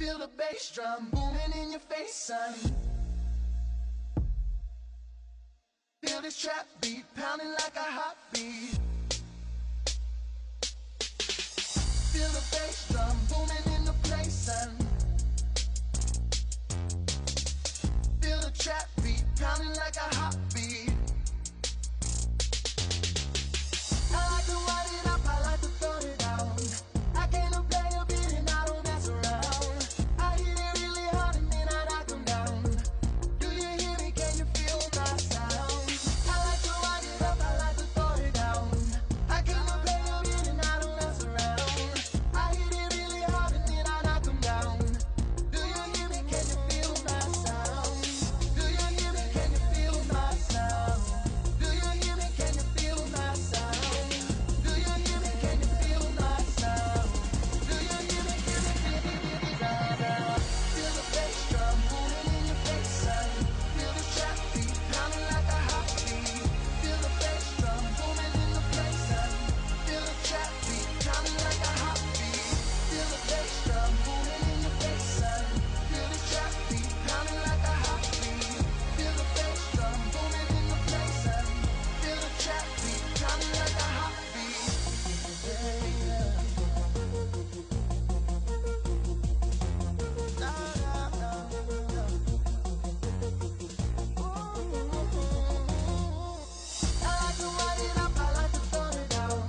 Feel the bass drum booming in your face, son. Feel this trap beat pounding like a heartbeat. Feel the bass drum booming in the place, son. Feel the trap beat pounding like a heartbeat. I like to wind it up, I like to throw it down. I came to play a beat and I don't mess around. I hit it really hard and then I knock them down. Do you hear me? Can you feel my sound? I like to wind it up, I like to throw it down. I came to play a beat and I don't mess around. I hit it really hard and then I knock them down. Do you hear me? Can you feel my sound? Do you hear me? Can you feel my sound? Do you hear me? Can you feel my sound? Do you hear me? Can you feel my sound? Do you hear me? Can you feel my sound? Feel the bass drum booming in your face, son. Feel the trap beat pounding like a heartbeat. Feel the bass drum booming in the place, son. Feel the trap beat pounding like a heartbeat. Feel the bass drum booming in your face, son. Feel the trap beat pounding like a heartbeat. Feel the bass drum booming in the place, son. Feel the trap beat pounding like a heartbeat. I like to wind it up, I like to throw it down.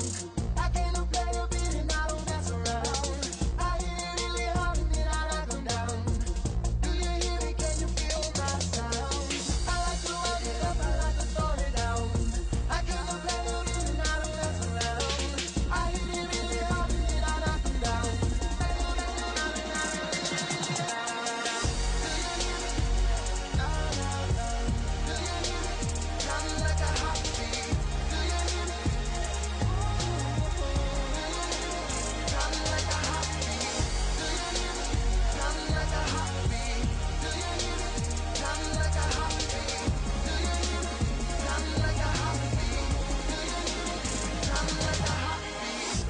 I came to play a beat and I don't mess around. I hit it really hard and then I knock them down. Do you hear me? Can you feel my sound? I like to wind it up, I like to throw it down. I came to play a beat and I don't mess around. I hit it really hard and then I knock them down. Do you hear me? Do you hear me? Pounding like a heartbeat. Do you hear me? Pounding like a heartbeat. Do you hear me? Pounding like a heartbeat. Do you hear me? Pounding like a heartbeat. Do you hear me? Pounding like a heartbeat. Do you hear me? Pounding like a heartbeat.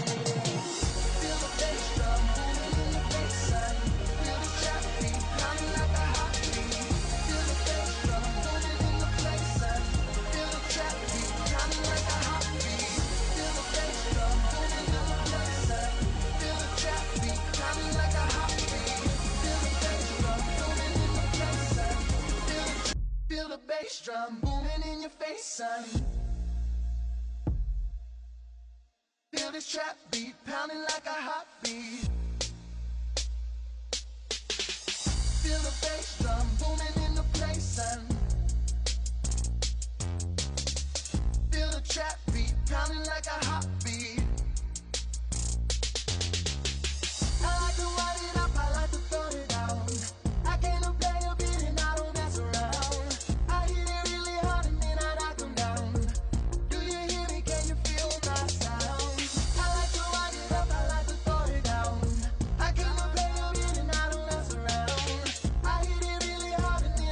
Feel the bass drum booming in the face, son. Feel the trap beat pounding like a heartbeat. Feel the bass drum booming in the place, son. Feel the trap beat pounding like a heartbeat. Feel the bass drum booming in the place, son. Feel the trap beat pounding like a heartbeat. Feel the bass drum booming in the place, son. Feel the bass drum booming in your face, son. Feel this trap beat pounding like a heartbeat. Feel the bass drum booming in the place, son. Feel the trap beat pounding like a heartbeat. I like to wind it up, I like to throw it down. I came to play a beat and I don't mess around. I hit it really hard and then I knock them down. Do you hear me? Can you feel my sound? I like to wind it up, I like to throw it down. I came to play a beat and I don't mess around. I hit it really hard and then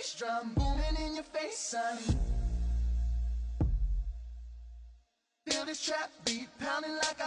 bass drum booming in your face, son. Feel this trap beat pounding like